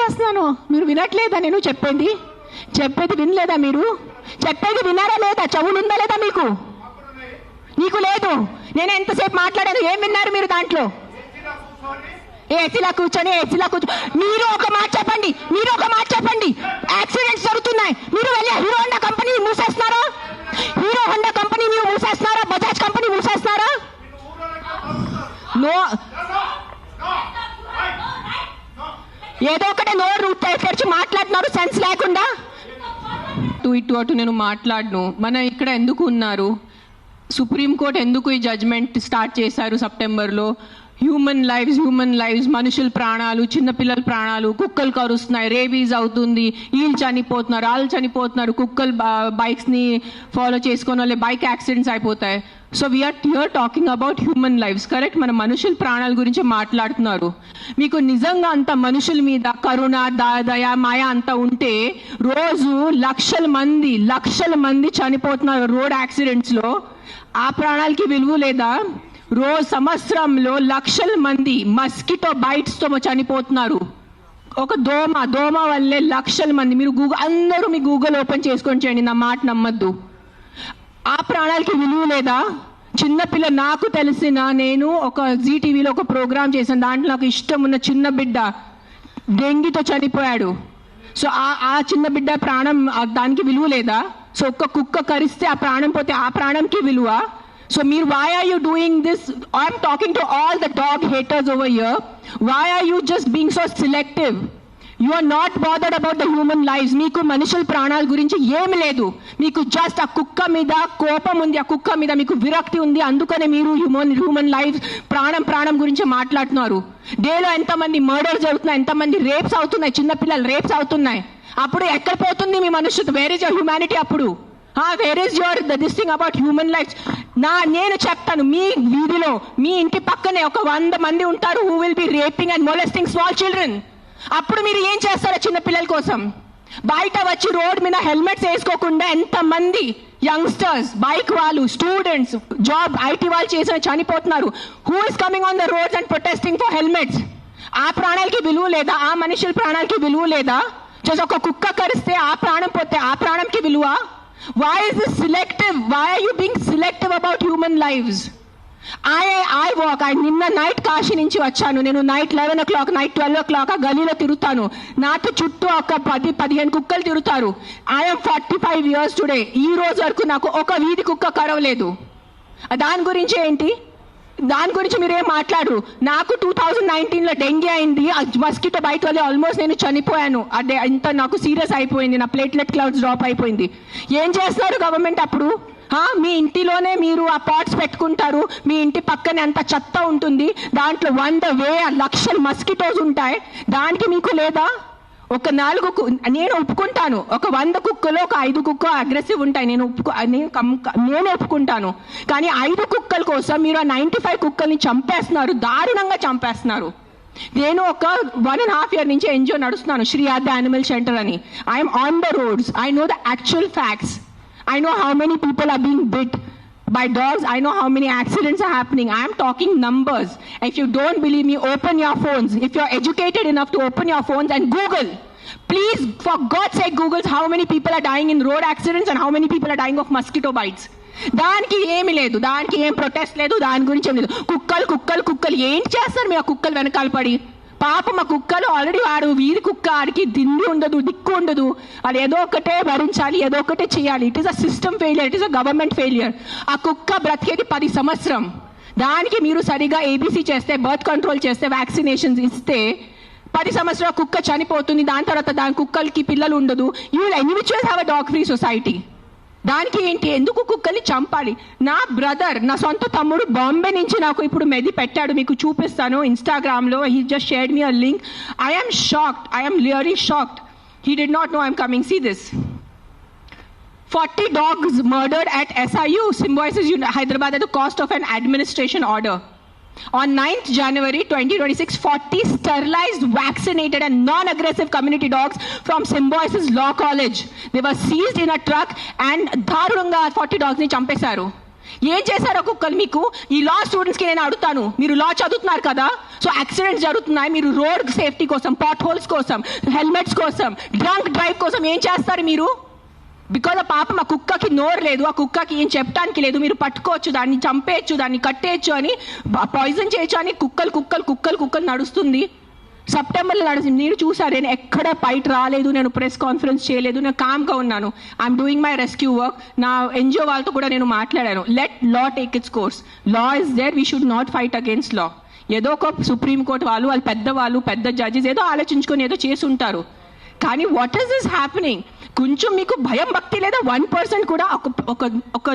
చేస్తున్నాను, మీరు వినట్లేదా? నేను చెప్పేది వినలేదా? మీరు చెప్పేది విన్నారా లేదా? చెవులు ఉందా లేదా మీకు? నీకు లేదు. నేను ఎంతసేపు మాట్లాడాను, ఏం విన్నారు మీరు దాంట్లో? ఏసీలా కూర్చొని మీరు ఒక మాట చెప్పండి. యాక్సిడెంట్స్ జరుగుతున్నాయి, మీరు వెళ్ళి హీరో హోండా కంపెనీ మూసేస్తున్నారా? బజాజ్ కంపెనీ మూసేస్తున్నారా? ఏదో ఒకటే నోరు తెరిచి మాట్లాడుతున్నారు సెన్స్ లేకుండా. ఇటు నేను మాట్లాడను. మన ఇక్కడ ఎందుకు ఉన్నారు? సుప్రీంకోర్టు ఎందుకు ఈ జడ్జ్మెంట్ స్టార్ట్ చేశారు సెప్టెంబర్లో? హ్యూమన్ లైవ్స్, మనుషుల ప్రాణాలు, చిన్నపిల్లల ప్రాణాలు, కుక్కలు కరుస్తున్నాయి, రేబీస్ అవుతుంది, వీళ్ళు చనిపోతున్నారు, వాళ్ళు చనిపోతున్నారు, కుక్కలు బైక్స్ని ఫాలో చేసుకొని వాళ్ళే బైక్ యాక్సిడెంట్స్ అయిపోతాయి. So we're here talking about human lives, correct? మన మనుషుల ప్రాణాల గురించి మాట్లాడుతున్నారు. మీకు నిజంగా అంత మనుషుల మీద కరుణ, దయ, మాయ అంతా ఉంటే రోజు లక్షల మంది చనిపోతున్నారు రోడ్ యాక్సిడెంట్స్లో. ఆ ప్రాణాలకి విలువ లేదా? రోజు సంవత్సరంలో లక్షల మంది మస్కిటో బైట్స్తో చనిపోతున్నారు. ఒక దోమ వల్లే లక్షల మంది. మీరు అందరూ మీ గూగుల్ ఓపెన్ చేసుకొని చేయండి, నా మాట నమ్మద్దు. ఆ ప్రాణాలకి విలువ లేదా? చిన్నపిల్ల, నాకు తెలిసిన, నేను ఒక జీటీవీలో ఒక ప్రోగ్రామ్ చేశాను, దాంట్లో నాకు ఇష్టం ఉన్న చిన్న బిడ్డ డెంగీతో చనిపోయాడు. సో ఆ చిన్న బిడ్డ ప్రాణం, దానికి విలువ లేదా? సో ఒక్క కుక్క కరిస్తే ఆ ప్రాణం పోతే ఆ ప్రాణంకి విలువ? So why are you doing this? I'm talking to all the dog haters over here. Why are you just being so selective? You are not bothered about the human lives. మీకు మనుషుల ప్రాణాల గురించి ఏమి లేదు. మీకు జస్ట్ ఆ కుక్క మీద కోపం ఉంది, ఆ కుక్క మీద మీకు విరక్తి ఉంది. అందుకనే మీరు హ్యూమన్ లైఫ్, ప్రాణం గురించి మాట్లాడుతున్నారు. డేలో ఎంతమంది మర్డర్స్ జరుగుతున్నాయి, ఎంతమంది రేప్స్ అవుతున్నాయి, చిన్నపిల్లలు రేప్స్ అవుతున్నాయి. అప్పుడు ఎక్కడ పోతుంది మీ మనుషులు? Where is your humanity? అప్పుడు where is your this thing about human life? నేను చెప్తాను, మీ వీధిలో, మీ ఇంటి పక్కనే ఒక 100 మంది ఉంటారు who will be raping and molesting small children. అప్పుడు మీరు ఏం చేస్తారో చిన్న పిల్లల కోసం? బయట వచ్చి రోడ్ మీద హెల్మెట్స్ వేసుకోకుండా ఎంతమంది యంగ్స్టర్స్, బైక్ వాళ్ళు, స్టూడెంట్స్, జాబ్ ఐటీ వాళ్ళు చేసిన చనిపోతున్నారు. Who is coming on the roads and protesting for helmets? ఆ ప్రాణాలకి విలువ లేదా? ఆ మనుషుల ప్రాణాలకి విలువ లేదా? జస్ట్ ఒక కుక్క కరిస్తే ఆ ప్రాణం పోతే ఆ ప్రాణంకి విలువ? Why is this selective? Why are you being selective about human lives? I walk. నిన్న నైట్ కాశీ నుంచి వచ్చాను. నేను నైట్ 11 o'clock, నైట్ 12 o'clock ఆ గలీలో తిరుగుతాను. నాతో చుట్టూ ఒక 10-15 కుక్కలు తిరుగుతారు. I'm 45 years today. ఈ రోజు వరకు నాకు ఒక వీధి కుక్క కరవలేదు. దాని గురించి ఏంటి? దాని గురించి మీరేం మాట్లాడరు. నాకు 2019లో డెంగీ అయింది, మస్కిటో బైట్ వల్ల ఆల్మోస్ట్ నేను చనిపోయాను. అదే ఇంత నాకు సీరియస్ అయిపోయింది, నా ప్లేట్లెట్ కౌంట్స్ డ్రాప్ అయిపోయింది. ఏం చేస్తున్నారు గవర్నమెంట్ అప్పుడు? మీ ఇంటిలోనే మీరు ఆ పాట్స్ పెట్టుకుంటారు, మీ ఇంటి పక్కనే అంత చెత్త ఉంటుంది, దాంట్లో 100,000 లక్షల మస్కిటోస్ ఉంటాయి. దానికి మీకు లేదా? ఒక 4 నేను ఒప్పుకుంటాను, ఒక 100 కుక్కలో ఒక 5 కుక్క అగ్రెసివ్ ఉంటాయి, నేను ఒప్పుకుంటాను. కానీ 5 కుక్కల కోసం మీరు ఆ 95 కుక్కల్ని చంపేస్తున్నారు, దారుణంగా చంపేస్తున్నారు. నేను ఒక 1.5 year నుంచి ఎన్జిఓ నడుస్తున్నాను, శ్రీ ఆద్య యానిమల్ షెల్టర్ అని. I'm on the roads. I know the actual facts. I know how many people are being bit by dogs. I know how many accidents are happening. I am talking numbers. If you don't believe me, open your phones. If you're educated enough to open your phones and Google. Please, for God's sake, Google how many people are dying in road accidents and how many people are dying of mosquito bites. దానికి ఏమి లేదు, దానికి ఏం protest లేదు, దాని గురించి ఏం లేదు. కుక్కలు ఏం చేస్తారు మీ ఆ కుక్కలు వెనకాల పడి? పాప మా కుక్కలు ఆల్రెడీ వాడు వీధి కుక్క, ఆడికి దిండి ఉండదు, దిక్కు ఉండదు, అది ఏదో ఒకటే భరించాలి, ఏదో ఒకటే చేయాలి. It is a system failure, it is a government failure. ఆ కుక్క బ్రతికేది 10 సంవత్సరం. దానికి మీరు సరిగా ఏబీసీ చేస్తే, బర్త్ కంట్రోల్ చేస్తే, వ్యాక్సినేషన్స్ ఇస్తే 10 సంవత్సరాల కుక్క చనిపోతుంది. దాని తర్వాత దాని కుక్కలకి పిల్లలు ఉండదు. You will anyways have a dog free society. దానికి ఏంటి? ఎందుకు కుక్కల్ని చంపాలి? నా బ్రదర్, నా సొంత తమ్ముడు బాంబే నుంచి నాకు ఇప్పుడు మెది పెట్టాడు, మీకు చూపిస్తాను ఇన్స్టాగ్రామ్లో. He just shared me a link. I am shocked. I am really shocked. He did not know I'm coming. See this. 40 dogs murdered at SIU, Symbiosis Hyderabad at the cost of an administration order. On 9th January 2026, 40 sterilized, vaccinated and non-aggressive community dogs from Symbiosis Law College. They were seized in a truck and dharunga 40 dogs ni champesaru. ఏం చేశారో కుక్కలు మీకు? ఈ లా స్టూడెంట్స్కి నేను అడుగుతాను, మీరు లా చదువుతున్నారు కదా, సో యాక్సిడెంట్స్ జరుగుతున్నాయి, మీరు రోడ్ సేఫ్టీ కోసం, పాట్ హోల్స్ కోసం, హెల్మెట్స్ కోసం, డ్రంక్ డ్రైవ్ కోసం ఏం చేస్తారు మీరు? బికాజ్ ఆ పాపం ఆ కుక్కకి నోరు లేదు, ఆ కుక్కకి ఏం చెప్పడానికి లేదు, మీరు పట్టుకోవచ్చు, దాన్ని చంపేయచ్చు, దాన్ని కట్టేయచ్చు అని, పాయిజన్ చేయొచ్చు అని కుక్కలు కుక్కలు కుక్కలు కుక్కలు నడుస్తుంది. సెప్టెంబర్లో నడిచింది, నేను చూసాను. నేను ఎక్కడ బయట రాలేదు, నేను ప్రెస్ కాన్ఫరెన్స్ చేయలేదు, నేను కామ్గా ఉన్నాను. I'm doing my rescue work. నా ఎన్జిఓ వాళ్ళతో కూడా నేను మాట్లాడాను. Let law take its course. Law is there, we should not fight against law. ఏదో ఒక సుప్రీంకోర్టు వాళ్ళు పెద్దవాళ్ళు, పెద్ద జడ్జెస్ ఏదో ఆలోచించుకొని ఏదో చేసి ఉంటారు. కానీ వాట్ ఈస్ దిస్ హ్యాపెనింగ్? కొంచెం మీకు భయం భక్తి లేదా? 1% కూడా ఒక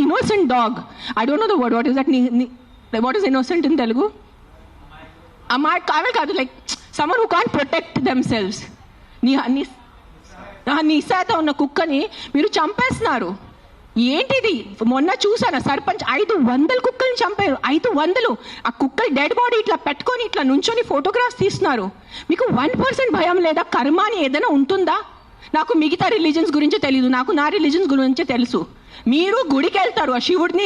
innocent dog, I don't know the word, what is that, what is innocent in Telugu? కావే కాదు, like someone who can't protect themselves. నిశాత ఉన్న కుక్కని మీరు చంపేస్తున్నారు. ఏంటిది? మొన్న చూసాను, సర్పంచ్ 500 కుక్కల్ని చంపారు. 500. ఆ కుక్కలు డెడ్ బాడీ ఇట్లా పెట్టుకొని ఇట్లా నుంచొని ఫోటోగ్రాఫ్స్ తీస్తున్నారు. మీకు 1% భయం లేదా? కర్మ అని ఏదైనా ఉంటుందా? నాకు మిగతా రిలీజన్స్ గురించి తెలీదు, నాకు నా రిలీజన్స్ గురించి తెలుసు. మీరు గుడికి వెళ్తారు, ఆ శివుడిని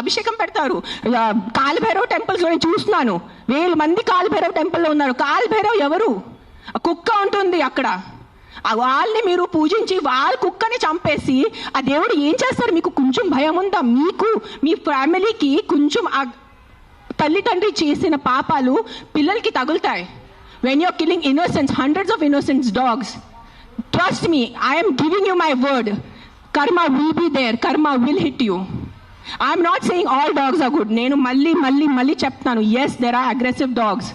అభిషేకం పెడతారు. కాలభైరవ్ టెంపుల్స్ నేను చూస్తున్నాను, 1000 మంది కాలభైరవ్ టెంపుల్లో ఉన్నారు. కాలభైరవ్ ఎవరు? కుక్క ఉంటుంది అక్కడ. వాళ్ళని మీరు పూజించి వాళ్ళ కుక్కని చంపేసి ఆ దేవుడు ఏం చేస్తారు? మీకు కొంచెం భయం ఉందా? మీకు మీ ఫ్యామిలీకి కొంచెం ఆ తల్లిదండ్రి చేసిన పాపాలు పిల్లలకి తగులుతాయి. When you're killing innocence, hundreds of innocence dogs, trust me, I am giving you my word, karma will be there, karma will hit you. I am not saying all dogs are good. నేను మళ్ళీ చెప్తాను, yes there are aggressive dogs.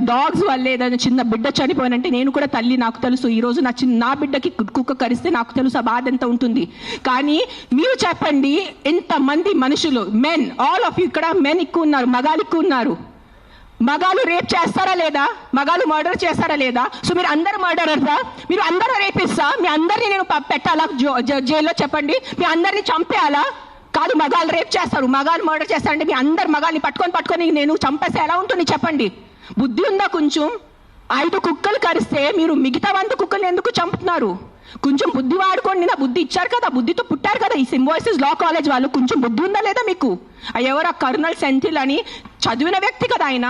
Dogs వల్లే ఏదైనా చిన్న బిడ్డ చనిపోయినంటే నేను కూడా తల్లి, నాకు తెలుసు. ఈరోజు నా బిడ్డకి కుక్క కరిస్తే నాకు తెలుసు ఆ బాధ ఎంత ఉంటుంది. కానీ మీరు చెప్పండి, ఇంతమంది మనుషులు, మెన్, ఆల్ ఆఫ్ యూ, ఇక్కడ మెన్ ఎక్కువ ఉన్నారు, మగాలు ఎక్కువ ఉన్నారు. మగాలు రేప్ చేస్తారా లేదా? మగాలు మర్డర్ చేస్తారా లేదా? సో మీరు అందరు మర్డరర్సా? మీరు అందరూ రేపిస్తా? మీ అందరినీ నేను పెట్టాలా జైల్లో? చెప్పండి, మీ అందరినీ చంపేయాలా? కాదు, మగాలు రేప్ చేస్తారు, మగాలు మర్డర్ చేస్తారంటే మీ అందరు మగాల్ని పట్టుకొని నేను చంపేస్తే ఎలా ఉంటుంది చెప్పండి? బుద్ధి ఉందా కొంచెం? 5 కుక్కలు కరిస్తే మీరు మిగతా 100 కుక్కల్ని ఎందుకు చంపుతున్నారు? కొంచెం బుద్ధి వాడుకోండి. నా బుద్ధి ఇచ్చారు కదా, బుద్ధితో పుట్టారు కదా ఈ సింబాయిసిస్ లా కాలేజ్ వాళ్ళు. కొంచెం బుద్ధి ఉందా లేదా మీకు? ఎవరు? ఆ కర్నల్ సెంథిల్ అని చదివిన వ్యక్తి కదా ఆయన.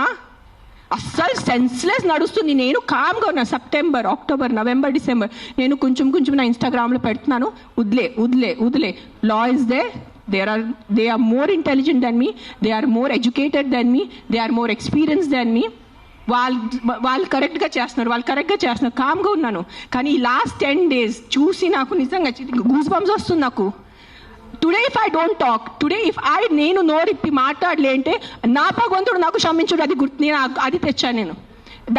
అస్సలు సెన్స్లెస్ నడుస్తుంది. నేను కామ్గా ఉన్నా. సెప్టెంబర్, అక్టోబర్, నవంబర్, డిసెంబర్ నేను కొంచెం నా ఇన్స్టాగ్రామ్లో పెడుతున్నాను, వదిలే. Law is they, they are more intelligent than me, they are more educated than me, they are more experienced than me. వాళ్ళు కరెక్ట్గా చేస్తున్నారు, కామ్గా ఉన్నాను. కానీ ఈ లాస్ట్ 10 days చూసి నాకు నిజంగా గూస్ బంప్స్ వస్తుంది నాకు. Today if I don't talk, నేను నోరిప్పి మాట్లాడలే అంటే నా భగవంతుడు నాకు క్షమించుడు, అది నేను అది తెచ్చాను. నేను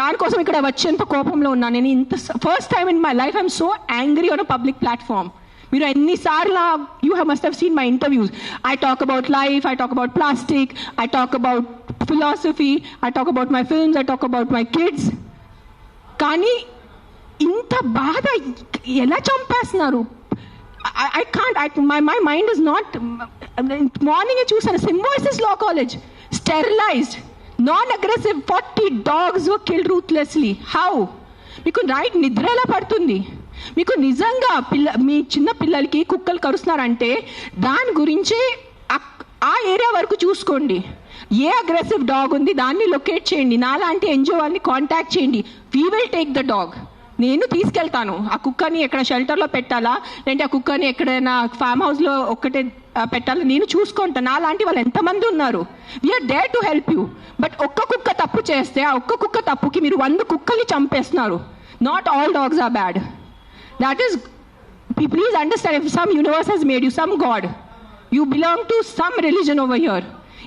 దానికోసం ఇక్కడ వచ్చేంత కోపంలో ఉన్నాను. నేను ఇంత first time in my life I'm so angry on a public platform. మీరు ఎన్నిసార్లు must have seen my interviews. I talk about life, I talk about plastic, I talk about philosophy, I talk about my films, I talk about my kids. కానీ ఇంత బాధ ఎలా చంపేస్తున్నారు? I can't, my mind is not. మార్నింగే చూసాను, సింబాయిసిస్ law college, sterilised, non-aggressive 40 dogs were killed ruthlessly. How? మీకు night నిద్ర ఎలా పడుతుంది? మీకు నిజంగా మీ చిన్న పిల్లలకి కుక్కలు కరుస్తున్నారంటే దాని గురించి ఆ ఏరియా వరకు చూసుకోండి. ఏ అగ్రెసివ్ డాగ్ ఉంది దాన్ని లొకేట్ చేయండి. నాలాంటి ఎన్జిఓ వాళ్ళని కాంటాక్ట్ చేయండి. We will take the dog. నేను తీసుకెళ్తాను. ఆ కుక్కని ఎక్కడ షెల్టర్లో పెట్టాలా, లేదంటే ఆ కుక్కని ఎక్కడైనా ఫామ్ హౌస్లో ఒక్కటే పెట్టాలా, నేను చూసుకుంటాను. నాలాంటి వాళ్ళు ఎంతమంది ఉన్నారు. We're there to help you. But ఒక్క కుక్క తప్పు చేస్తే ఆ ఒక్క కుక్క తప్పుకి మీరు 100 కుక్కల్ని చంపేస్తున్నారు. Not all dogs are bad. That is, please understand, if some universe has made you, some God, you belong to some religion over here.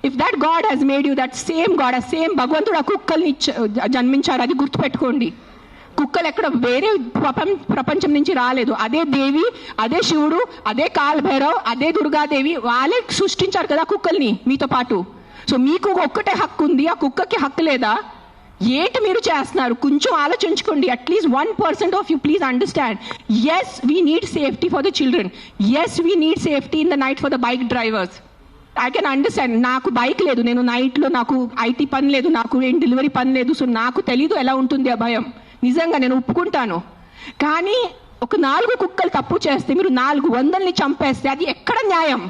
If that God has made you, that same God, a same భగవంతుడు ఆ కుక్కల్ని జన్మించారు, అది గుర్తుపెట్టుకోండి. కుక్కలు ఎక్కడ వేరే ప్రపంచం నుంచి రాలేదు. అదే దేవి, అదే శివుడు, అదే కాలభైరవ్, అదే దుర్గాదేవి, వాళ్ళే సృష్టించారు కదా కుక్కల్ని మీతో పాటు. సో మీకు ఒక్కటే హక్కు ఉంది, ఆ కుక్కకి హక్కు లేదా? ఏంటి మీరు చేస్తున్నారు? కొంచెం ఆలోచించుకోండి. At least 1% of you please understand. As we need safety for the children. As we need safety in the night for the bike drivers. I can understand. నాకు బైక్ లేదు, నేను నైట్లో నాకు ఐటీ పని లేదు, నాకు ఏం డెలివరీ పని లేదు. సో నాకు తెలీదు ఎలా ఉంటుంది ఆ భయం. నిజంగా నేను ఒప్పుకుంటాను. కానీ ఒక 4 కుక్కలు తప్పు చేస్తే మీరు 400ని చంపేస్తే అది ఎక్కడ న్యాయం?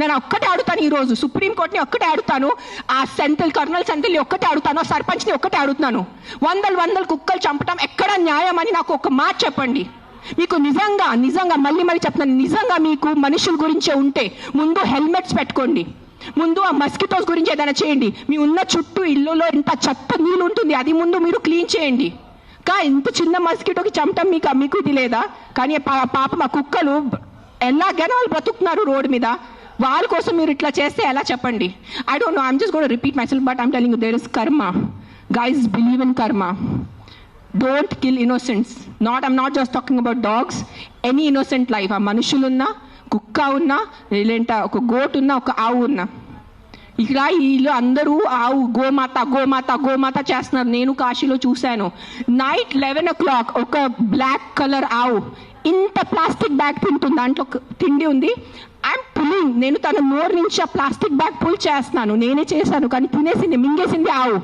నేను ఒక్కటే అడుగుతాను ఈరోజు, సుప్రీంకోర్టుని ఒక్కటే అడుగుతాను, ఆ కర్నల్ సెంథిల్ని ఒక్కటే అడుగుతాను, ఆ సర్పంచ్ని ఒక్కటే అడుగుతాను. వందలు కుక్కలు చంపటం ఎక్కడ న్యాయం అని నాకు ఒక మాట చెప్పండి. మీకు నిజంగా మళ్ళీ చెప్తున్నాను, నిజంగా మీకు మనుషుల గురించే ఉంటే ముందు హెల్మెట్స్ పెట్టుకోండి, ముందు ఆ మస్కిటోస్ గురించి ఏదైనా చేయండి. మీ ఉన్న చుట్టూ ఇల్లులో ఇంత చెత్త నీళ్ళు ఉంటుంది, అది ముందు మీరు క్లీన్ చేయండి. ఇంత చిన్న మస్కిటోకి చంపటం మీకు ఇది లేదా? కానీ పాపం ఆ కుక్కలు ఎలాగైనా వాళ్ళు బ్రతుకుతున్నారు రోడ్డు మీద, వాళ్ళ కోసం మీరు ఇట్లా చేస్తే ఎలా చెప్పండి? I don't know, I'm just going to repeat myself, but I'm telling you there is karma. Guys, believe in karma. Don't kill innocents. I'm not just talking about dogs, any innocent life. ఆ మనుషులున్నా, కుక్క ఉన్నా, లేదంటే ఒక goat ఉన్నా, ఒక ఆవు ఉన్నా. ఇక్కడ వీళ్ళు అందరూ ఆవు గోమాత చేస్తున్నారు. నేను కాశీలో చూశాను. నైట్ 11 o'clock ఒక బ్లాక్ కలర్ ఆవు ఇంత ప్లాస్టిక్ బ్యాగ్ తింటుంది, దాంట్లో తిండి ఉంది. ఐఎమ్ పుల్లింగ్, నేను తన నోరు నుంచి ఆ ప్లాస్టిక్ బ్యాగ్ పుల్ చేస్తున్నాను, నేనే చేశాను, కానీ తినేసింది, మింగేసింది ఆవు.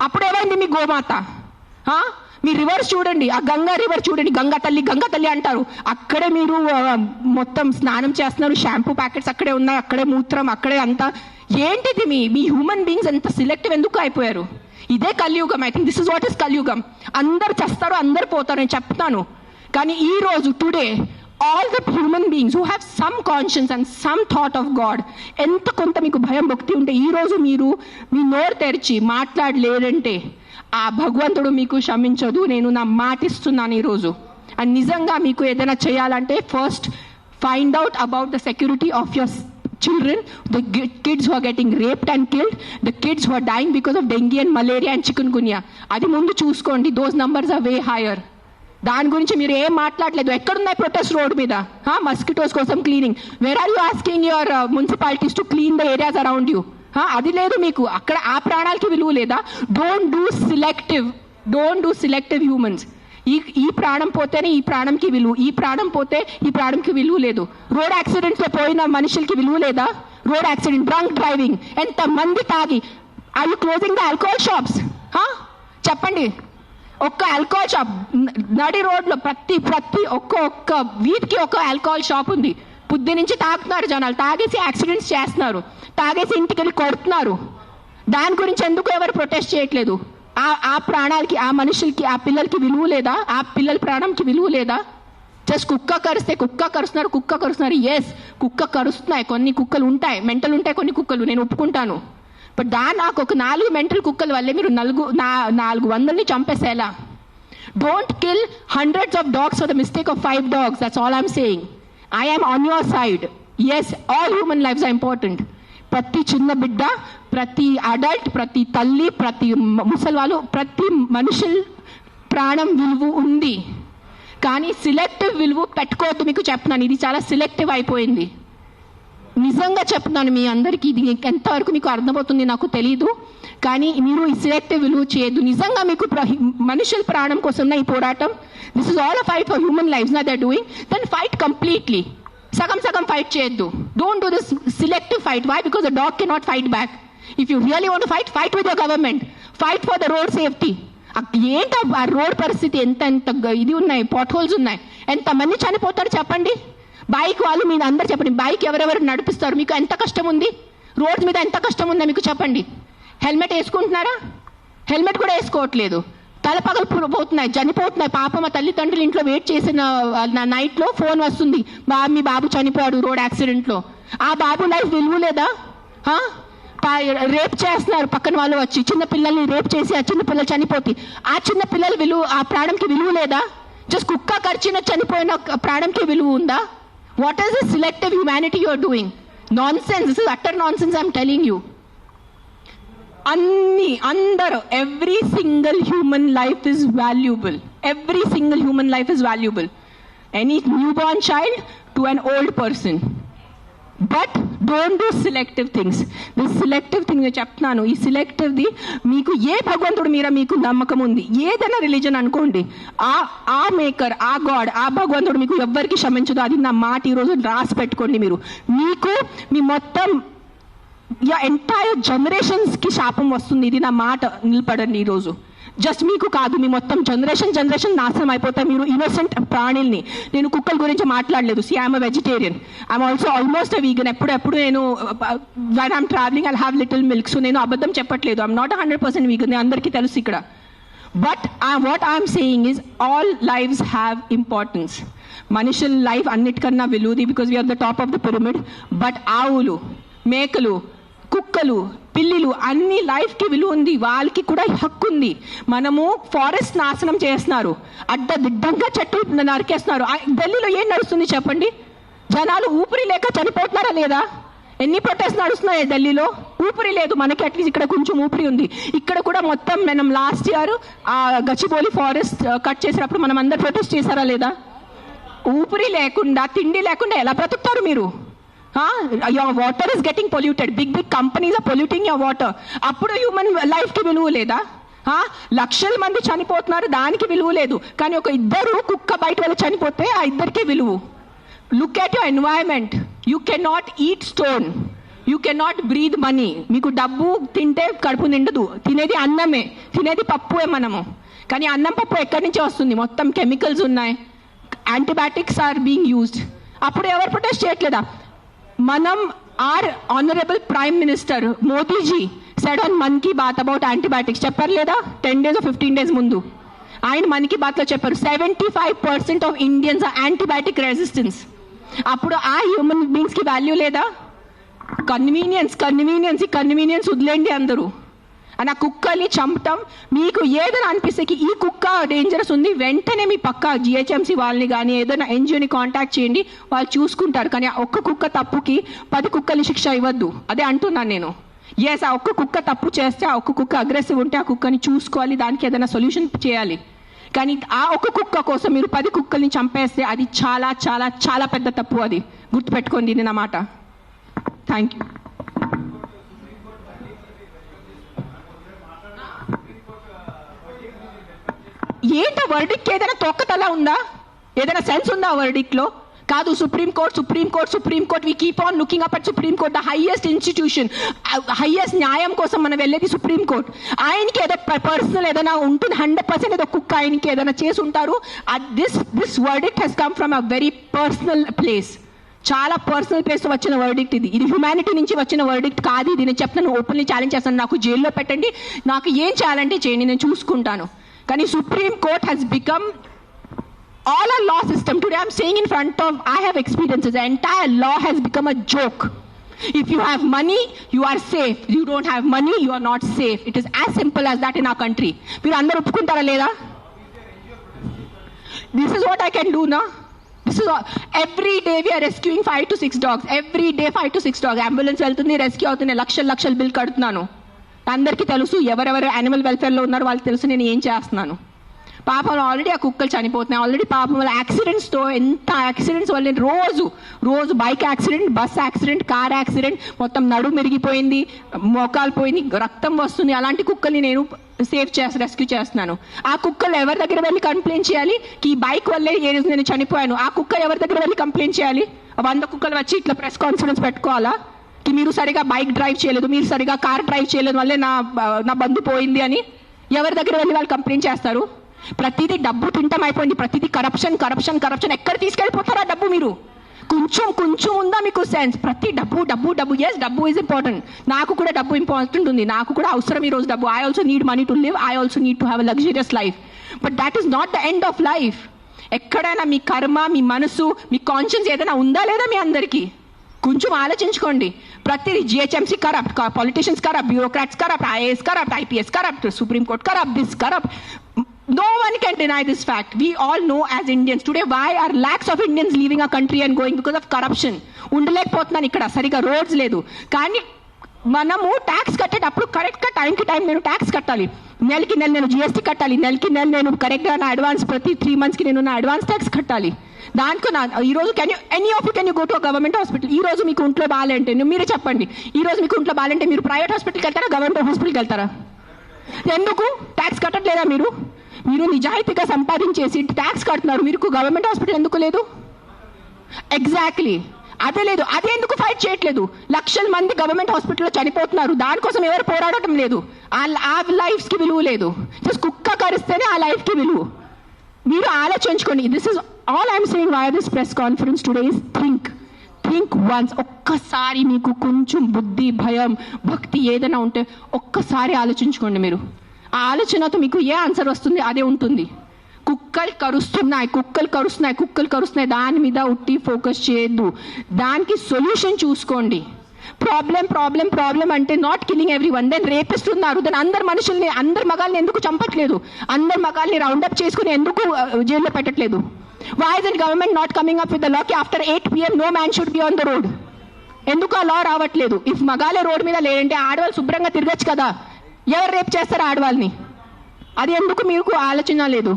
అప్పుడు ఏమైంది మీ గోమాత? మీ రివర్స్ చూడండి, ఆ గంగా రివర్ చూడండి, గంగా తల్లి అంటారు. అక్కడే మీరు మొత్తం స్నానం చేస్తున్నారు, షాంపూ ప్యాకెట్స్ అక్కడే ఉన్నాయి, అక్కడే మూత్రం, అక్కడే అంతా. ఏంటిది మీ హ్యూమన్ బీయింగ్స్ ఎంత సిలెక్టివ్ ఎందుకు అయిపోయారు? ఇదే కలియుగం. I think this is what is కలియుగం. అందరు చేస్తారు, అందరు పోతారు, నేను చెప్తాను. కానీ ఈ రోజు today all the human beings who have some conscience and some thought of God, ఎంత కొంత మీకు భయం భక్తి ఉంటే ఈ రోజు మీరు మీ నోరు తెరిచి మాట్లాడలేదంటే ఆ భగవంతుడు మీకు క్షమించదు. నేను నా మాటిస్తున్నాను ఈరోజు. అండ్ నిజంగా మీకు ఏదైనా చేయాలంటే first find out about the security of your children, the kids who are getting raped and killed, the kids who are dying because of dengue and malaria and chikungunya. అది ముందు చూసుకోండి. those numbers are way higher. దాని గురించి మీరు ఏం మాట్లాడలేదు. ఎక్కడున్నాయి protest road మీద? మస్కిటోస్ కోసం cleaning. Where are you asking your municipalities to clean the areas around you? అది లేదు మీకు. అక్కడ ఆ ప్రాణాలకి విలువ లేదా? Don't do selective humans. ఈ ప్రాణం పోతేనే ఈ ప్రాణంకి విలువ, ఈ ప్రాణం పోతే ఈ ప్రాణంకి విలువ లేదు. రోడ్ యాక్సిడెంట్స్లో పోయిన మనుషులకి విలువ లేదా? రోడ్ యాక్సిడెంట్, డ్రంక్ డ్రైవింగ్, ఎంత మంది తాగి. Are you closing the alcohol shops? చెప్పండి. ఒక్క ఆల్కహాల్ షాప్ నడి రోడ్లో ప్రతి ఒక్క వీధికి ఒక ఆల్కహాల్ షాప్ ఉంది. పొద్దు నుంచి తాగుతున్నారు జనాలు, తాగేసి యాక్సిడెంట్స్ చేస్తున్నారు, తాగేసి ఇంటికి వెళ్ళి కొడుతున్నారు. దాని గురించి ఎందుకు ఎవరు ప్రొటెస్ట్ చేయట్లేదు? ఆ ప్రాణాలకి, ఆ మనుషులకి, ఆ పిల్లలకి విలువ లేదా? ఆ పిల్లల ప్రాణంకి విలువ లేదా? జస్ట్ కుక్క కరుస్తున్నారు. ఎస్, కుక్క కరుస్తున్నాయి, కొన్ని కుక్కలు ఉంటాయి, మెంటల్ ఉంటాయి కొన్ని కుక్కలు, నేను ఒప్పుకుంటాను. బట్ నాకు ఒక 4 మెంటల్ కుక్కల వల్లే మీరు 400ని చంపేసేలా? Don't kill hundreds of dogs for the mistake of 5 dogs. That's all I'm saying. I am on your side. Yes, all human lives are important. ప్రతి చిన్న బిడ్డ, ప్రతి అడల్ట్, ప్రతి తల్లి, ప్రతి ముసలివాళ్ళు, ప్రతి మనుషుల ప్రాణం విలువ ఉంది. కానీ సిలెక్టివ్ విలువ పెట్టుకోవద్దు. మీకు చెప్తున్నాను, ఇది చాలా సిలెక్టివ్ అయిపోయింది. నిజంగా చెప్తున్నాను మీ అందరికీ, ఇది ఎంతవరకు మీకు అర్థమవుతుంది నాకు తెలీదు. కానీ మీరు ఈ సిలెక్టివ్ విలువ చేయొద్దు. నిజంగా మీకు మనుషుల ప్రాణం కోసం ఈ పోరాటం, this is all a fight for human lives నా they are doing. Then fight completely. సగం ఫైట్ చేయొద్దు. Don't do this selective fight. Why? Because the dog cannot fight back. If you really want fight with your government, fight for the road safety. ఏంటి ఆ road పరిస్థితి? ఎంత ఇది ఉన్నాయి, pot holes ఉన్నాయి, ఎంతమంది చనిపోతారు చెప్పండి. బైక్ వాళ్ళు మీరు అందరు చెప్పండి, బైక్ ఎవరెవరు నడిపిస్తారు? మీకు ఎంత కష్టం ఉంది? రోడ్స్ మీద ఎంత కష్టం ఉందో మీకు చెప్పండి. హెల్మెట్ వేసుకుంటున్నారా? హెల్మెట్ కూడా వేసుకోవట్లేదు. తలపగలు పోతున్నాయి, చనిపోతున్నాయి. పాప మా తల్లిదండ్రులు ఇంట్లో వెయిట్ చేసిన నైట్లో ఫోన్ వస్తుంది, మీ బాబు చనిపోయాడు రోడ్ యాక్సిడెంట్లో. ఆ బాబు లైఫ్ విలువ లేదా? రేప్ చేస్తున్నారు పక్కన వాళ్ళు వచ్చి, చిన్న పిల్లల్ని రేప్ చేసి ఆ చిన్న పిల్లలు చనిపోతే ఆ చిన్న పిల్లల విలువ, ఆ ప్రాణంకి విలువ లేదా? జస్ట్ కుక్క కరిచిన చనిపోయిన ప్రాణంకి విలువ ఉందా? What is the selective humanity you are doing? Nonsense. This is utter nonsense I'm telling you. అందరూ, every single human life is valuable. Every single human life is valuable. Any newborn child to an old person. But don't do selective things. This selective thing నేను చెప్తున్నాను. ఈ సెలెక్టివ్ది మీకు ఏ భగవంతుడు మీద మీకు నమ్మకం ఉంది, ఏదైనా రిలీజన్ అనుకోండి, ఆ మేకర్, ఆ గాడ్, ఆ భగవంతుడు మీకు ఎవ్వరికి క్షమించదు. అది నా మాట ఈరోజు రాసి పెట్టుకోండి. మీకు మీ మొత్తం ఎంటైర్ జనరేషన్స్కి శాపం వస్తుంది. ఇది నా మాట, నిలబడండి ఈరోజు. జస్ట్ మీకు కాదు, మీ మొత్తం జనరేషన్ నాశనం అయిపోతాయి. మీరు ఇన్నోసెంట్ ప్రాణుల్ని. నేను కుక్కల గురించి మాట్లాడలేదు. See I'm vegetarian, I'm also almost vegan. ఎప్పుడు నేను when I'm travelling I have little milk. So నేను అబద్ధం చెప్పట్లేదు. ఐఎమ్ నాట్ 100% వీగన్, అందరికీ తెలుసు ఇక్కడ. But what I'm saying is all lives have importance. మనుషుల లైఫ్ అన్నిటికన్నా విలువది, because we're the top of the pyramid. But ఆవులు, మేకలు, కుక్కలు, పిల్లిలు అన్ని లైఫ్కి విలువ ఉంది, వాళ్ళకి కూడా హక్కు ఉంది. మనము ఫారెస్ట్ నాశనం చేస్తున్నారు, అడ్డదిడ్డంగా చెట్లు నరికేస్తున్నారు. ఢిల్లీలో ఏం నడుస్తుంది చెప్పండి? జనాలు ఊపిరి లేక చనిపోతున్నారా లేదా? ఎన్ని ప్రొటెస్ట్ నడుస్తున్నాయి ఢిల్లీలో? ఊపిరి లేదు. మనకి అట్లీస్ట్ ఇక్కడ కొంచెం ఊపిరి ఉంది. ఇక్కడ కూడా మొత్తం మనం లాస్ట్ ఇయర్ ఆ గచ్చిబౌలి ఫారెస్ట్ కట్ చేసినప్పుడు మనం అందరు ప్రొటెస్ట్ చేశారా లేదా? ఊపిరి లేకుండా, తిండి లేకుండా ఎలా బ్రతుకుతారు మీరు? your water is getting polluted. Big companies are polluting your water. అప్పుడు హ్యూమన్ లైఫ్కి విలువ లేదా? లక్షల మంది చనిపోతున్నారు, దానికి విలువ లేదు. కానీ ఒక ఇద్దరు కుక్క బయట వెళ్ళి చనిపోతే ఆ ఇద్దరికే విలువ. Look at your environment. You can not eat stone, you can not breathe money. మీకు డబ్బు తింటే కడుపు నిండదు. తినేది అన్నమే, తినేది పప్పుే మనము. కానీ అన్నం పప్పు ఎక్కడి నుంచి వస్తుంది? మొత్తం కెమికల్స్ ఉన్నాయి, యాంటీబయాటిక్స్ ఆర్ బీయింగ్ యూజ్డ్. అప్పుడు ఎవరు ప్రొటెస్ట్ చేయట్లేదా? మనం our honourable prime minister Modiji said on Mann Ki Baat about antibiotics. చెప్పారు లేదా? 10 days or 15 days ముందు ఆయన మన్ కీ బాత్లో చెప్పారు 75% of Indians are antibiotic resistance. అప్పుడు ఆ హ్యూమన్ బీయింగ్స్కి వాల్యూ లేదా? కన్వీనియన్స్ వదిలేండి అందరూ. అని ఆ కుక్కల్ని చంపటం మీకు ఏదైనా అనిపిస్తే ఈ కుక్క డేంజరస్ ఉంది, వెంటనే మీ పక్క జిహెచ్ఎంసీ వాళ్ళని కానీ ఏదైనా ఎన్జిఓని కాంటాక్ట్ చేయండి, వాళ్ళు చూసుకుంటారు. కానీ ఒక్క కుక్క తప్పుకి 10 కుక్కల్ని శిక్ష ఇవ్వద్దు. అదే అంటున్నాను నేను. ఎస్, ఆ ఒక్క కుక్క తప్పు చేస్తే, ఆ ఒక్క కుక్క అగ్రెసివ్ ఉంటే ఆ కుక్కని చూసుకోవాలి, దానికి ఏదైనా సొల్యూషన్ చేయాలి. కానీ ఆ ఒక్క కుక్క కోసం మీరు 10 కుక్కల్ని చంపేస్తే అది చాలా చాలా చాలా పెద్ద తప్పు. అది గుర్తుపెట్టుకోండి, ఇది నా మాట. Thank you. ఏంటో వర్డిక్ట్ ఏదైనా తొక్కతలా ఉందా? ఏదైనా సెన్స్ ఉందా వర్డిక్ట్లో? కాదు. Supreme Court we keep on looking up at Supreme Court, the highest institution. Highest న్యాయం కోసం మనం వెళ్ళేది సుప్రీంకోర్ట్. ఆయనకి ఏదో పర్సనల్ ఏదైనా ఉంటుంది, 100% ఏదో కుక్క ఆయనకి ఏదైనా చేసి ఉంటారు. This verdict has come from a very personal place. చాలా పర్సనల్ ప్లేస్ వచ్చిన వర్డిక్ట్ ఇది. ఇది హ్యుమానిటీ నుంచి వచ్చిన వర్డిక్ట్ కాదు. ఇది నేను చెప్తాను, ఓపెన్లీ ఛాలెంజ్ చేస్తాను. నాకు జైల్లో పెట్టండి, నాకు ఏం చేయాలంటే చేయండి, నేను చూసుకుంటాను. కానీ supreme court has become all our law system. Today I'm saying in front of, I have experiences, the entire law has become a joke. If you have money, you are safe. You don't have money, you are not safe. It is as simple as that in our country. మీరు అందరూ ఒప్పుకుంటారా లేదా? This is what I can do now. This is all. Every day we are rescuing 5 to 6 dogs. Every day 5 to 6 dogs. Ambulance వెళ్తుంది, rescue అవుతుంది, లక్షల bill కడుతున్నాను. అందరికీ తెలుసు, ఎవరెవరు యానిమల్ వెల్ఫేర్లో ఉన్నారో వాళ్ళకి తెలుసు నేను ఏం చేస్తున్నాను. పాపం ఆల్రెడీ ఆ కుక్కలు చనిపోతున్నాయి. ఆల్రెడీ పాపం వల్ల యాక్సిడెంట్స్తో, ఎంత యాక్సిడెంట్స్ వల్ల రోజు bike accident, bus accident, car accident, మొత్తం నడుము మెరిగిపోయింది, మోకాలు పోయింది, రక్తం వస్తుంది. అలాంటి కుక్కల్ని నేను రెస్క్యూ చేస్తున్నాను. ఆ కుక్కలు ఎవరి దగ్గర వెళ్ళి కంప్లైంట్ చేయాలి? ఈ బైక్ వల్లే ఏ రోజు నేను చనిపోయాను. ఆ కుక్క ఎవరి దగ్గర వెళ్ళి కంప్లైంట్ చేయాలి? 100 కుక్కలు వచ్చి ఇట్లా ప్రెస్ కాన్ఫరెన్స్ పెట్టుకోవాలా? మీరు సరిగా బైక్ డ్రైవ్ చేయలేదు, మీరు సరిగా కార్ డ్రైవ్ చేయలేదు వల్లే నా బంధు పోయింది అని ఎవరి దగ్గర వెళ్ళి వాళ్ళు కంప్లైంట్ చేస్తారు? ప్రతిదీ డబ్బు తింటం అయిపోయింది, ప్రతిదీ కరప్షన్. ఎక్కడ తీసుకెళ్ళిపోతారా డబ్బు? మీరు కొంచెం ఉందా మీకు సెన్స్? ప్రతి డబ్బు. ఎస్, డబ్బు ఈజ్ ఇంపార్టెంట్. నాకు కూడా డబ్బు ఇంపార్టెంట్ ఉంది, నాకు కూడా అవసరం ఈరోజు డబ్బు. I also need money to live, I also need to have a luxurious life. But that is not the end of life. ఎక్కడైనా మీ కర్మ, మీ మనసు, మీ కాన్షియన్స్ ఏదైనా ఉందా లేదా మీ అందరికీ? కొంచెం ఆలోచించుకోండి. ప్రతి GHMC corrupt, politicians corrupt, bureaucrats corrupt, IAS corrupt, IPS corrupt, supreme court corrupt, this corrupt. No one can deny this fact. We all know as Indians today why are lakhs of Indians leaving our country and going because of corruption. ఉండలేకపోతున్నాను ఇక్కడ, సరిగా roads లేదు. కానీ మనము tax కట్టేటప్పుడు కరెక్ట్గా టైంకి time నేను tax కట్టాలి. నెలకి నెల నేను జిఎస్టీ కట్టాలి. నెలకి నెల నేను కరెక్ట్గా నా అడ్వాన్స్, ప్రతి 3 monthsకి నేను నా అడ్వాన్స్ ట్యాక్స్ కట్టాలి. దానికి ఈరోజు can you go to government hospital? ఈ రోజు మీకు ఒంట్లో బాగాలంటే మీరే చెప్పండి. ఈ రోజు మీకు ఒంట్లో బాగాలంటే మీరు ప్రైవేట్ హాస్పిటల్కి వెళ్తారా, గవర్నమెంట్ హాస్పిటల్కి వెళ్తారా? ఎందుకు ట్యాక్స్ కట్టట్లేదా మీరు? మీరు నిజాయితీగా సంపాదించేసి ట్యాక్స్ కడుతున్నారు, మీరు గవర్నమెంట్ హాస్పిటల్ ఎందుకు లేదు? ఎగ్జాక్ట్లీ. అదే లేదు, అదే ఎందుకు ఫైట్ చేయట్లేదు? లక్షల మంది గవర్నమెంట్ హాస్పిటల్లో చనిపోతున్నారు, దానికోసం ఎవరు పోరాడటం లేదు. ఆ లైఫ్స్కి విలువ లేదు. జస్ట్ కుక్క కరిస్తేనే ఆ లైఫ్కి విలువ. మీరు ఆలోచించుకోండి. This is all I'm saying why this press conference today is think once. ఒక్కసారి మీకు కొంచెం బుద్ధి, భయం, భక్తి ఏదైనా ఉంటే ఒక్కసారి ఆలోచించుకోండి. మీరు ఆ ఆలోచనతో మీకు ఏ ఆన్సర్ వస్తుంది అదే ఉంటుంది. కుక్కలు కరుస్తున్నాయి, దాని మీద ఉట్టి ఫోకస్ చేయొద్దు. దానికి సొల్యూషన్ చూసుకోండి. ప్రాబ్లం అంటే not killing every one. Then rapist ఉన్నారు, దెన్ అందరు మగాల్ని ఎందుకు చంపట్లేదు? అందరు మగాల్ని రౌండప్ చేసుకుని ఎందుకు జైల్లో పెట్టట్లేదు? Why is the government not coming up with the law ki after 8 PM no man should be on the road? ఎందుకు ఆ లా రావట్లేదు? ఇఫ్ మగాలే రోడ్ మీద లేదంటే ఆడవాళ్ళు శుభ్రంగా తిరగచ్చు కదా. ఎవరు రేపు చేస్తారు ఆడవాళ్ళని? అది ఎందుకు మీకు ఆలోచన లేదు?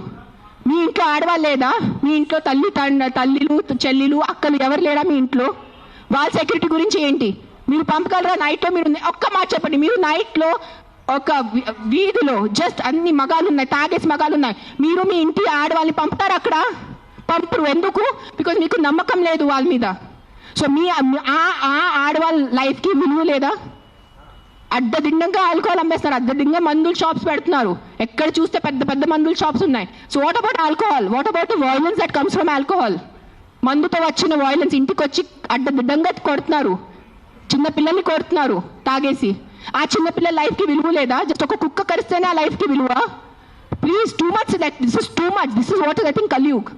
మీ ఇంట్లో ఆడవాళ్ళు లేదా? మీ ఇంట్లో తల్లిలు, చెల్లిలు, అక్కలు ఎవరు లేరా మీ ఇంట్లో? వాళ్ళ సెక్యూరిటీ గురించి ఏంటి? మీరు పంపగలరా? నైట్లో మీరు ఒక్క మాట చెప్పండి. మీరు నైట్లో ఒక వీధిలో జస్ట్ అన్ని మగాలు ఉన్నాయి, తాగేసి మగాలు ఉన్నాయి, మీరు మీ ఇంటి ఆడవాళ్ళని పంపుతారు? అక్కడ పంపరు. ఎందుకు? బికాజ్ మీకు నమ్మకం లేదు వాళ్ళ మీద. సో మీ ఆడవాళ్ళ లైఫ్కి విలువ లేదా? అడ్డదిడ్డంగా ఆల్కహాల్ అమ్మేస్తున్నారు, అడ్డదిడ్డంగా మందుల షాప్స్ పెడుతున్నారు. ఎక్కడ చూస్తే పెద్ద మందుల షాప్స్ ఉన్నాయి. So what about alcohol? What about the violence that comes from alcohol? మందుతో వచ్చిన వైలెన్స్ ఇంటికి వచ్చి అడ్డదిడ్డంగా కొడుతున్నారు, చిన్న పిల్లల్ని కొడుతున్నారు తాగేసి. ఆ చిన్న పిల్లల లైఫ్కి విలువ లేదా? జస్ట్ ఒక కుక్క కరిస్తేనే ఆ లైఫ్కి విలువ? Please, too much. This is too much. This is what is I think Kaliyug.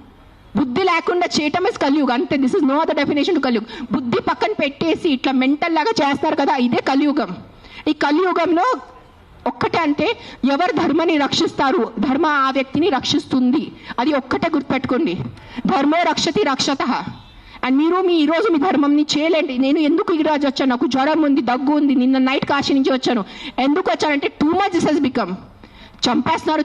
బుద్ధి లేకుండా చేయటం ఇస్ కలియుగ్ అంతే. This is no other definition to Kaliyug. బుద్ధి పక్కన పెట్టేసి ఇట్లా మెంటల్ లాగా చేస్తారు కదా, ఇదే కలియుగం. ఈ కలియుగంలో ఒక్కటే అంటే ఎవరు ధర్మాన్ని రక్షిస్తారు, ధర్మ ఆ వ్యక్తిని రక్షిస్తుంది. అది ఒక్కటే గుర్తుపెట్టుకోండి. ధర్మో రక్షతి రక్షతః. అండ్ మీరు ఈరోజు మీ ధర్మంని చేయలేండి. నేను ఎందుకు ఈరోజు వచ్చాను? నాకు జ్వరం ఉంది, దగ్గు ఉంది, నిన్న నైట్ కాశీ నుంచి వచ్చాను. ఎందుకు వచ్చానంటే too much this has become. చంపేస్తున్నారు.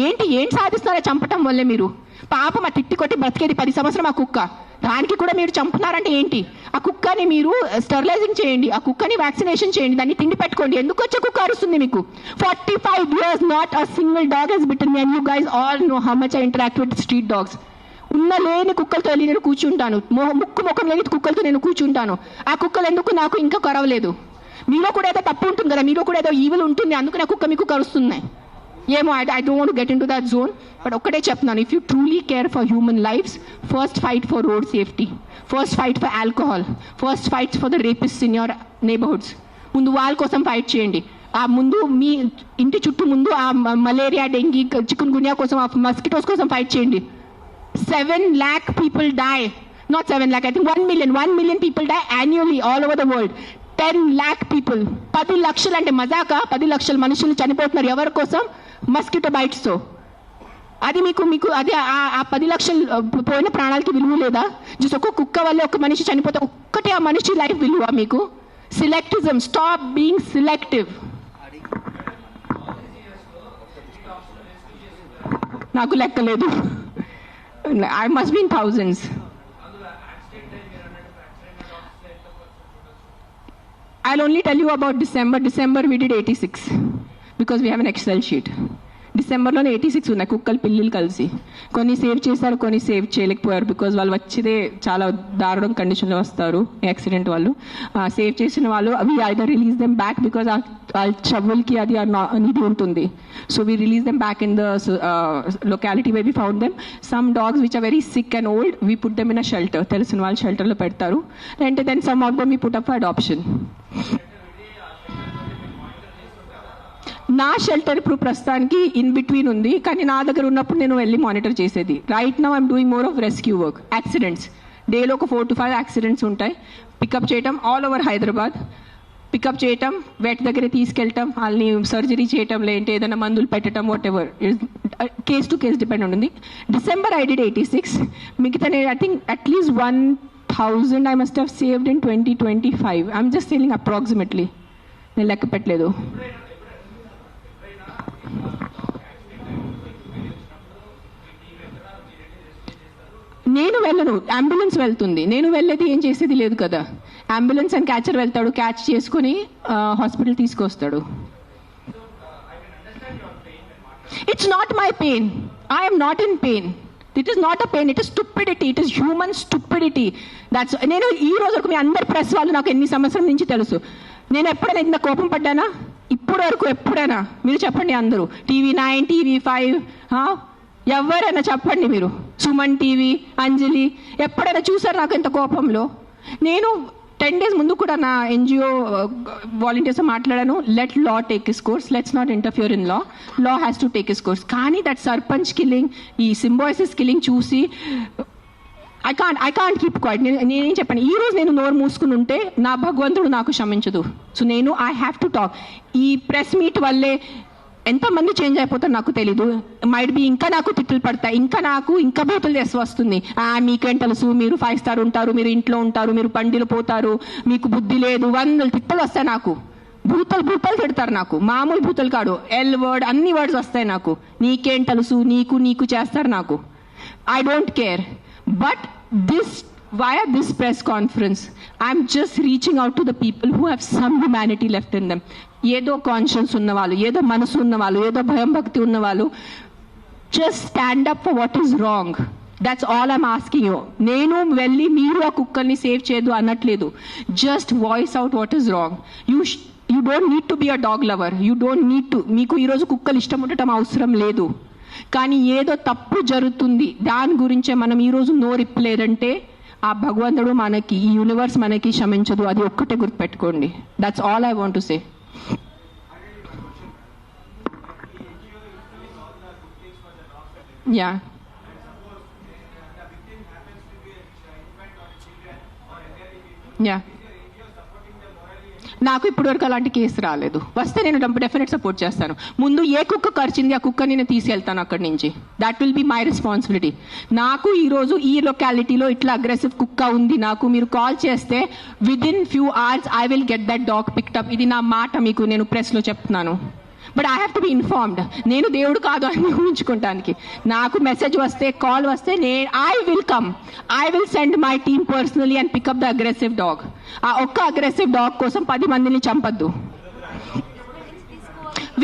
ఏంటి సాధిస్తున్నారో చంపటం వల్లే? మీరు పాపం ఆ తిట్టి కొట్టి బ్రతికేది 10 సంవత్సరం ఆ కుక్క, దానికి కూడా మీరు చంపుతున్నారంటే ఏంటి? ఆ కుక్కని మీరు స్టెరిలైజింగ్ చేయండి, ఆ కుక్కని వ్యాక్సినేషన్ చేయండి, దాన్ని తిండి పెట్టుకోండి. ఎందుకు వచ్చే కుక్క అరుస్తుంది మీకు? 45 years not a single dog has bitten me. And you guys all know how much I interact with street dogs. లేని కుక్కలతో వెళ్ళి నేను కూర్చుంటాను, ముఖం లేని కుక్కలతో నేను కూర్చుంటాను. ఆ కుక్కలు ఎందుకు నాకు ఇంకా కరవలేదు? మీలో కూడా ఏదో తప్పు ఉంటుంది కదా, మీలో కూడా ఏదో ఈవిల్ ఉంటుంది, అందుకని ఆ కుక్క మీకు కరుస్తున్నాయి ఏమో. I don't want to get into that zone. But ఒక్కటే చెప్తున్నాను, if you truly care for human lives, first fight for road safety, first fight for alcohol, first fight for the rapist in your neighbourhoods. ముందు వాళ్ళ కోసం fight చేయండి. ఆ ముందు మీ ఇంటి చుట్టూ ముందు ఆ మలేరియా, డెంగీ, చికున్ గున్యా కోసం, ఆ మస్కిటోస్ కోసం ఫైట్ చేయండి. 7 lakh people die, not 7 lakh, I think 1 million people die annually all over the world. 10 lakh people, 10 లక్షలు అంటే మజాకా? 10 లక్షల మనుషులు చనిపోతున్నారు ఎవరి కోసం? మస్కిటో బైట్స్తో. అది మీకు అది ఆ 10 లక్షలు పోయిన ప్రాణాలకి విలువ లేదా? జస్ట్ ఒక కుక్క వల్ల ఒక మనిషి చనిపోతే ఒక్కటే ఆ మనిషి లైఫ్ విలువ మీకు? సిలెక్టిజం, స్టాప్ బీయింగ్ సిలెక్టివ్. నాకు లెక్కలేదు. I must be in thousands. I'll only tell you about December. December we did 86 because we have an Excel sheet. డిసెంబర్లోనే 86 ఉన్నాయి కుక్కలు, పిల్లులు కలిసి. కొన్ని సేవ్ చేశారు, కొన్ని సేవ్ చేయలేకపోయారు బికాజ్ వాళ్ళు వచ్చేదే చాలా దారుణం కండిషన్లో వస్తారు యాక్సిడెంట్ వాళ్ళు. సేవ్ చేసిన వాళ్ళు we either release them back because ఆ చవ్వులకి అది నిధి ఉంటుంది. So we release them back in the locality where we found them. Some dogs which are very sick and old we put them in a shelter, తెలిసిన వాళ్ళు షెల్టర్లో పెడతారు. అంటే then some of them we put up for adoption. నా shelter ఇప్పుడు ప్రస్తుతానికి in between ఉంది, కానీ నా దగ్గర ఉన్నప్పుడు నేను వెళ్ళి మానిటర్ చేసేది. Right now I'm doing more of rescue work. Accidents డేలో ఒక 4 to 5 యాక్సిడెంట్స్ ఉంటాయి. పికప్ చేయటం ఆల్ ఓవర్ హైదరాబాద్, పికప్ చేయటం, వెట్ దగ్గర తీసుకెళ్ళటం, వాళ్ళని సర్జరీ చేయటం, లేదంటే ఏదైనా మందులు పెట్టడం, whatever case to case depend ఉంటుంది. December I did 86. మిగతా నేను I think at least 1000 I must have saved in 2025. I'm just saying approximately, నేను లెక్క పెట్టలేదు. నేను వెళ్ళను, అంబులెన్స్ వెళ్తుంది. నేను వెళ్ళేది ఏం చేసేది లేదు కదా. అంబులెన్స్ అండ్ క్యాచర్ వెళ్తాడు, క్యాచ్ చేసుకుని హాస్పిటల్ తీసుకొస్తాడు. It's not my pain, I'm not in pain. It is not a pain, it is stupidity, it is human stupidity. That's నేను ఈ రోజు వరకు మీ అందరి ప్రెస్ వాళ్ళు నాకు ఎన్ని సంవత్సరాల నుంచి తెలుసు. నేను ఎప్పుడైనా ఇంత కోపం పడ్డానా ఇప్పటి వరకు? ఎప్పుడైనా మీరు చెప్పండి. అందరూ TV9, TV5 ఎవరైనా చెప్పండి. మీరు సుమన్ టీవీ, అంజలి ఎప్పుడైనా చూసారు నాకు ఎంత కోపంలో? నేను 10 days ముందు కూడా నా NGO వాలంటీర్స్ మాట్లాడాను. Let law take his course, let's not interfere in law, law has to take his course. కానీ దట్ సర్పంచ్ కిల్లింగ్, ఈ సింబాయిసిస్ కిల్లింగ్ చూసి ఐ కాంట్ కీప్ క్వైట్. నేనేం చెప్పాను, ఈ రోజు నేను నోరు మూసుకుని ఉంటే నా భగవంతుడు నాకు క్షమించదు. సో నేను ఐ హ్యావ్ టు టాక్. ఈ ప్రెస్ మీట్ వల్లే ఎంతమంది చేంజ్ అయిపోతారు నాకు తెలీదు. మైట్ బి ఇంకా నాకు తిట్లు పడతాయి, ఇంకా బూతులు చేసి వస్తుంది. మీకేం తెలుసు, మీరు 5 star ఉంటారు, మీరు ఇంట్లో ఉంటారు, మీరు పండిలు పోతారు, మీకు బుద్ధి లేదు, 100 తిట్టలు వస్తాయి నాకు. భూతలు తిడతారు నాకు, మామూలు భూతలు కాదు, ఎల్ వర్డ్ అన్ని వర్డ్స్ వస్తాయి నాకు. నీకేం తెలుసు, నీకు చేస్తారు నాకు. I don't care. But via this press conference, I'm just reaching out to the people who have some humanity left in them. ఏదో కాన్షియన్స్ ఉన్నవాళ్ళు, ఏదో మనసు ఉన్నవాళ్ళు, ఏదో భయం భక్తి ఉన్నవాళ్ళు, just stand up for what is wrong. That's all I'm asking you. నేను వెళ్ళి మీరు ఆ కుక్కల్ని సేవ్ చేయదు అనట్లేదు. Just voice out what is wrong. You don't need to be a dog lover. You don't need to. మీకు ఈరోజు కుక్కలు ఇష్టం ఉండటం అవసరం లేదు. కానీ ఏదో తప్పు జరుగుతుంది, దాని గురించే మనం ఈరోజు నోరిప్పలేదంటే ఆ భగవంతుడు మనకి, ఈ యూనివర్స్ మనకి క్షమించదు. అది ఒక్కటే గుర్తుపెట్టుకోండి. That's all I want to say. Yeah, yeah, నాకు ఇప్పటి వరకు అలాంటి కేసు రాలేదు. వస్తే నేను డెఫినెట్ సపోర్ట్ చేస్తాను. ముందు ఏ కుక్క కరిచింది ఆ కుక్క నేను తీసుకెళ్తాను అక్కడి నుంచి. That will be my responsibility. నాకు ఈరోజు ఈ లొకాలిటీలో ఇట్లా అగ్రెసివ్ కుక్క ఉంది, నాకు మీరు కాల్ చేస్తే within few hours I will get that dog picked up. ఇది నా మాట మీకు నేను ప్రెస్లో చెప్తున్నాను. But I have to be informed. నేను దేవుడు కాదు అని ఊహించుకోవటానికి. నాకు మెసేజ్ వస్తే, కాల్ వస్తే I will come. I will send my team personally and pick up the aggressive dog. ఆ ఒక్క అగ్రెసివ్ డాగ్ కోసం 10 మందిని చంపద్దు.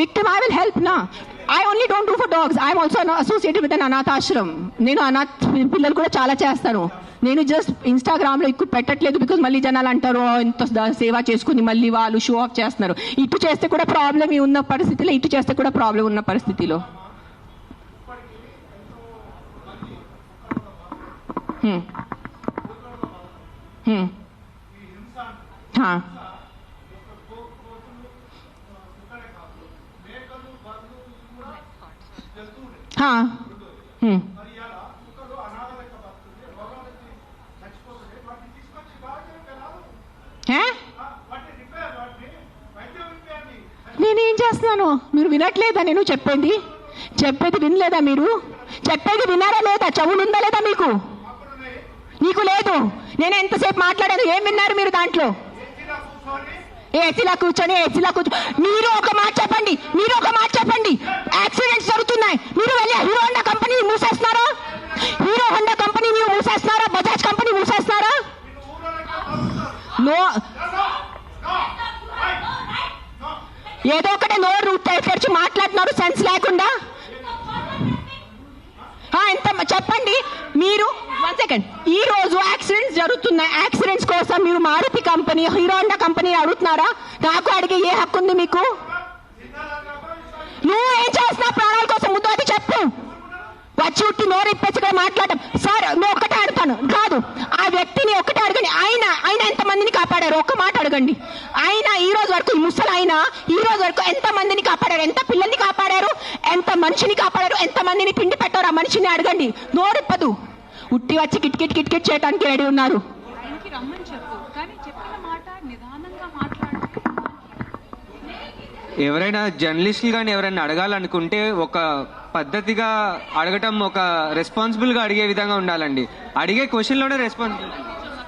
విక్టిమ్ ఐ విల్ హెల్ప్ నా. I only don't do for dogs. I am also associated with an anath ashram. నేను అనాథ్ పిల్లలు కూడా చాలా చేస్తాను. నేను జస్ట్ ఇన్స్టాగ్రామ్లో ఎక్కువ పెట్టట్లేదు, బికాజ్ మళ్ళీ జనాలు అంటారు ఇంత సేవ చేసుకుని మళ్ళీ వాళ్ళు షో ఆఫ్ చేస్తున్నారు. ఇటు చేస్తే కూడా ప్రాబ్లం ఉన్న పరిస్థితిలో, ఇటు చేస్తే కూడా ప్రాబ్లం ఉన్న పరిస్థితిలో. నేనేం చేస్తున్నాను? మీరు వినట్లేదా? నేను చెప్పేది వినలేదా? మీరు చెప్పేది విన్నారా లేదా? చెవులు ఉందా లేదా మీకు? నీకు లేదు. నేను ఎంతసేపు మాట్లాడాను, ఏం విన్నారు మీరు దాంట్లో? ఏసీలా కూర్చొని మీరు ఒక మాట చెప్పండి. యాక్సిడెంట్స్ జరుగుతున్నాయి, మీరు వెళ్ళి హీరో హోండా కంపెనీ మూసేస్తున్నారా? బజాజ్ కంపెనీ మూసేస్తున్నారా? ఏదో ఒకటే నోరు తెరిచి మాట్లాడుతున్నారు సెన్స్ లేకుండా. ఎంత చెప్పండి మీరు. 1 second. ఈ రోజు యాక్సిడెంట్స్ జరుగుతున్నాయి. యాక్సిడెంట్స్ కోసం మీరు Maruti company, Hero Honda company అడుగుతున్నారా? నాకు అడిగే ఏ హక్కు ఉంది మీకు? నువ్వు ఏం చేస్తున్నావు ప్రాణాల కోసం? ముందు అది చెప్పు. వచ్చి ఉట్టి నోరు ఇప్పేసి మాట్లాడటం. సార్ నువ్వు ఒక్కటే అడుగుతాను కాదు, ఆ వ్యక్తిని ఒక్కటే అడగండి. ఆయన ఎంతమందిని కాపాడారు? ఒక్క మాట అడగండి. ఆయన ఈ రోజు వరకు, ఈ ముసలి ఆయన ఈ రోజు వరకు ఎంత మందిని కాపాడారు? ఎంత పిల్లల్ని కాపాడారు? ఎంత మనిషిని కాపాడారు? ఎంత మందిని పిండి పెట్టారు? ఆ మనిషిని అడగండి. నోరిప్పదు. ఉట్టి వచ్చి కిట్కిట్ చేయడానికి రెడీ ఉన్నారు. ఎవరైనా జర్నలిస్టులు కానీ ఎవరైనా అడగాలనుకుంటే ఒక పద్ధతిగా అడగటం, ఒక రెస్పాన్సిబుల్గా అడిగే విధంగా ఉండాలండి. అడిగే క్వశ్చన్లోనే రెస్పాన్సిబుల్.